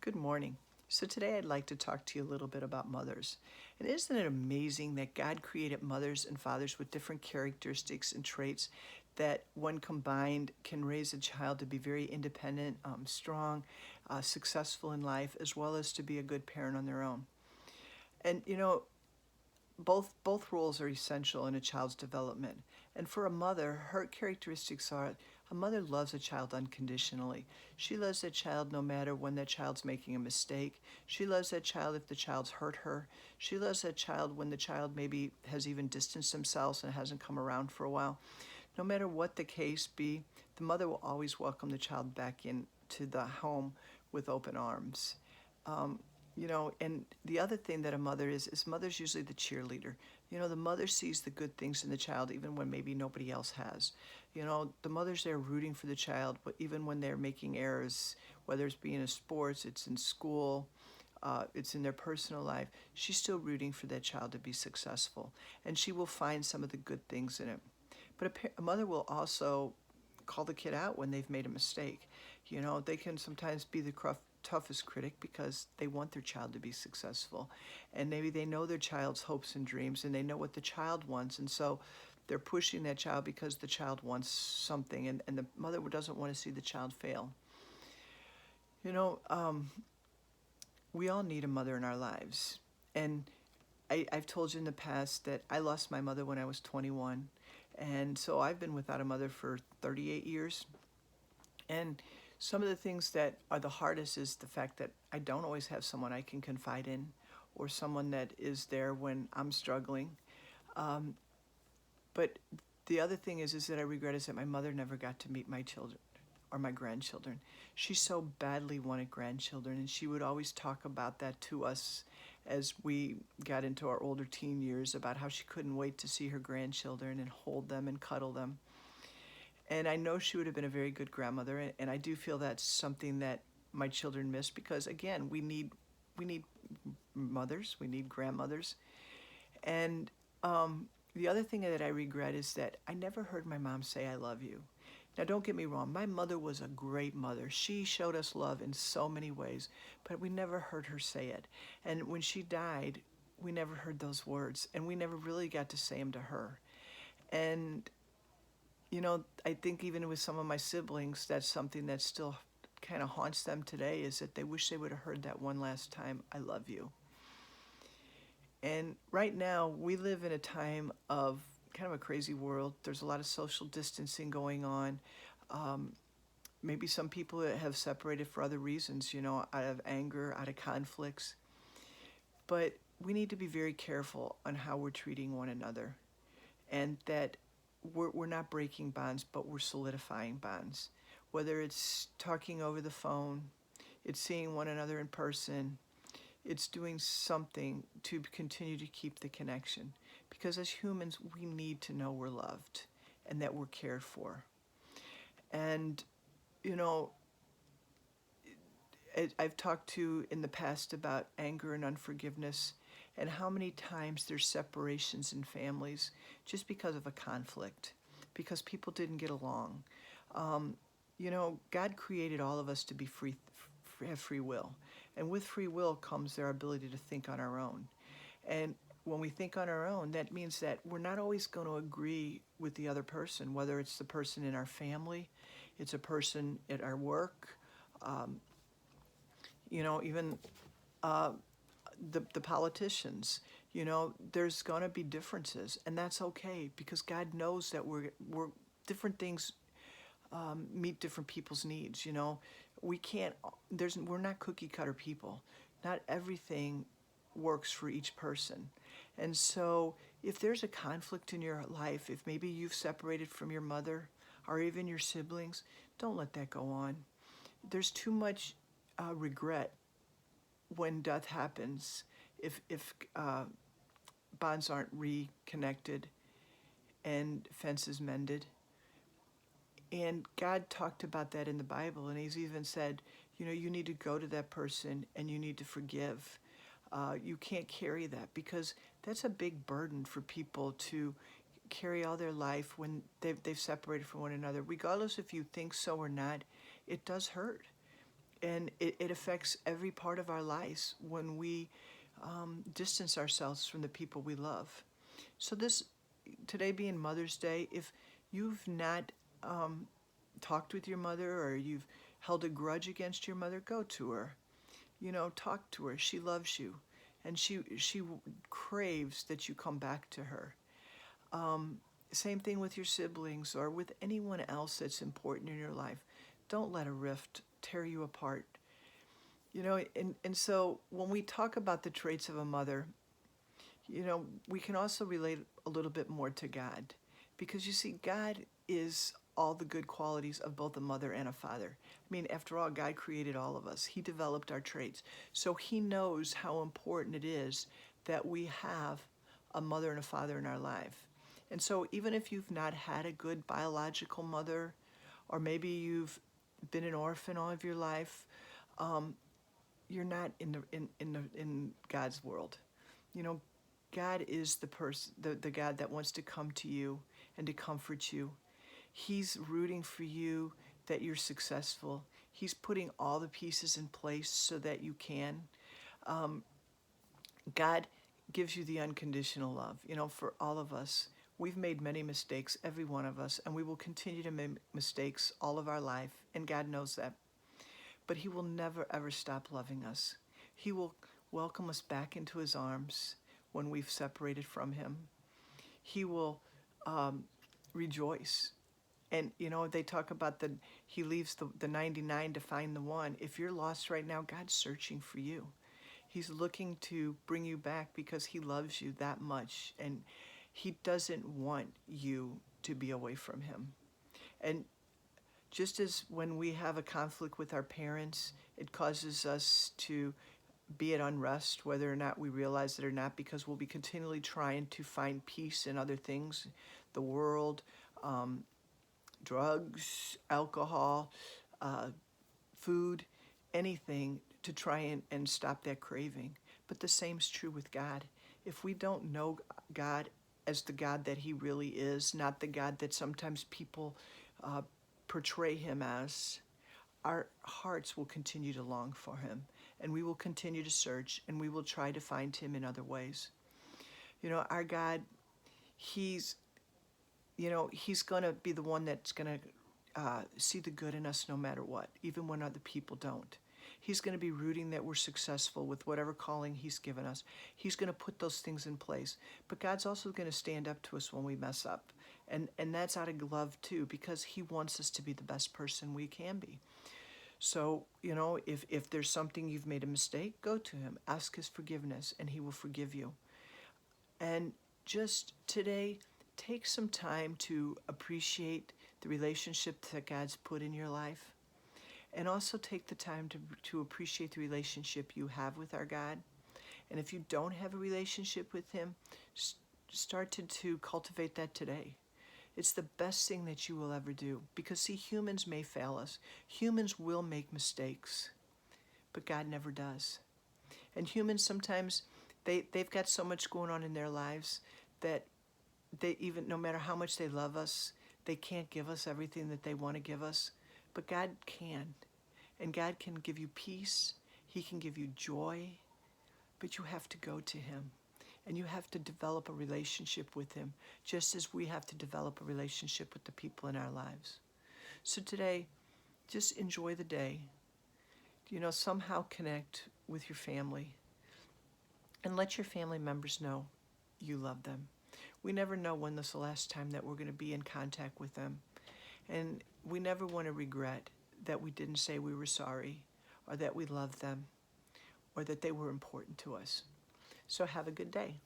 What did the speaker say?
Good morning. So today I'd like to talk to you a little bit about mothers. And isn't it amazing that God created mothers and fathers with different characteristics and traits that when combined can raise a child to be very independent, strong, successful in life, as well as to be a good parent on their own. And both roles are essential in a child's development. And for a mother, her characteristics are a mother loves a child unconditionally. She loves that child no matter when that child's making a mistake. She loves that child if the child's hurt her. She loves that child when the child maybe has even distanced themselves and hasn't come around for a while. No matter what the case be, the mother will always welcome the child back into the home with open arms. Um, and the other thing that a mother is mother's usually the cheerleader. The mother sees the good things in the child even when maybe nobody else has. The mother's there rooting for the child, but even when they're making errors, whether it's being in sports, it's in school, it's in their personal life, she's still rooting for that child to be successful. And she will find some of the good things in it. But a mother will also call the kid out when they've made a mistake. They can sometimes be the toughest critic because they want their child to be successful. And maybe they know their child's hopes and dreams and they know what the child wants. And so they're pushing that child because the child wants something and the mother doesn't want to see the child fail. You know, um, we all need a mother in our lives. And I've told you in the past that I lost my mother when I was 21. And so I've been without a mother for 38 years. And some of the things that are the hardest is the fact that I don't always have someone I can confide in or someone that is there when I'm struggling. Um, but the other thing is that I regret is that my mother never got to meet my children or my grandchildren. She so badly wanted grandchildren, and she would always talk about that to us as we got into our older teen years about how she couldn't wait to see her grandchildren and hold them and cuddle them. And I know she would have been a very good grandmother, and I do feel that's something that my children miss because again, we need mothers, we need grandmothers. And the other thing that I regret is that I never heard my mom say I love you. Now don't get me wrong, my mother was a great mother. She showed us love in so many ways, but we never heard her say it. And when she died, we never heard those words, and we never really got to say them to her. And I think even with some of my siblings, that's something that still kind of haunts them today is that they wish they would have heard that one last time, I love you. And right now, we live in a time of kind of a crazy world. There's a lot of social distancing going on. Um, Maybe some people have separated for other reasons, out of anger, out of conflicts. But we need to be very careful on how we're treating one another and that we're not breaking bonds, but we're solidifying bonds. Whether it's talking over the phone, it's seeing one another in person, it's doing something to continue to keep the connection. Because as humans, we need to know we're loved and that we're cared for. And, you know, I've talked to in the past about anger and unforgiveness and how many times there's separations in families just because of a conflict, because people didn't get along. Um, God created all of us to be free, have free will. And with free will comes our ability to think on our own. And when we think on our own, that means that we're not always going to agree with the other person, whether it's the person in our family, it's a person at our work, um, even uh, the politicians. There's going to be differences, and that's okay because God knows that we're different things meet different people's needs. We can't. We're not cookie cutter people. Not everything works for each person, and so if there's a conflict in your life, if maybe you've separated from your mother or even your siblings, don't let that go on. There's too much regret when death happens if bonds aren't reconnected and fences mended. And God talked about that in the Bible, and He's even said, you need to go to that person and you need to forgive. You can't carry that because that's a big burden for people to carry all their life when they've separated from one another. Regardless if you think so or not, it does hurt. And it affects every part of our lives when we distance ourselves from the people we love. So this today being Mother's Day, if you've not talked with your mother or you've held a grudge against your mother, go to her. Talk to her. She loves you, and she craves that you come back to her. Same thing with your siblings or with anyone else that's important in your life. Don't let a rift tear you apart. And so when we talk about the traits of a mother, we can also relate a little bit more to God. Because you see, God is all the good qualities of both a mother and a father. I mean, after all, God created all of us. He developed our traits. So he knows how important it is that we have a mother and a father in our life. And so even if you've not had a good biological mother, or maybe you've been an orphan all of your life, you're not in God's world. You know, God is the God that wants to come to you and to comfort you. He's rooting for you that you're successful. He's putting all the pieces in place so that you can. God gives you the unconditional love. For all of us, we've made many mistakes, every one of us, and we will continue to make mistakes all of our life, and God knows that. But he will never, ever stop loving us. He will welcome us back into his arms when we've separated from him. He will rejoice. And, they talk about he leaves the 99 to find the one. If you're lost right now, God's searching for you. He's looking to bring you back because he loves you that much. And he doesn't want you to be away from him. And just as when we have a conflict with our parents, it causes us to be at unrest, whether or not we realize it or not, because we'll be continually trying to find peace in other things, the world, drugs, alcohol, food, anything to try and stop that craving. But the same is true with God. If we don't know God as the God that he really is, not the God that sometimes people portray him as, our hearts will continue to long for him, and we will continue to search, and we will try to find him in other ways. Our God, he's going to be the one that's going to see the good in us no matter what, even when other people don't. He's going to be rooting that we're successful with whatever calling he's given us. He's going to put those things in place. But God's also going to stand up to us when we mess up. And that's out of love too, because he wants us to be the best person we can be. So, if there's something you've made a mistake, go to him. Ask his forgiveness, and he will forgive you. And just today, take some time to appreciate the relationship that God's put in your life. And also take the time to appreciate the relationship you have with our God. And if you don't have a relationship with him, start to cultivate that today. It's the best thing that you will ever do. Because, see, humans may fail us. Humans will make mistakes. But God never does. And humans sometimes, they've got so much going on in their lives that they even, no matter how much they love us, they can't give us everything that they want to give us. But God can. And God can give you peace. He can give you joy. But you have to go to him. And you have to develop a relationship with him, just as we have to develop a relationship with the people in our lives. So today, just enjoy the day. Somehow connect with your family. And let your family members know you love them. We never know when this is the last time that we're going to be in contact with them. And we never want to regret that we didn't say we were sorry, or that we loved them, or that they were important to us. So have a good day.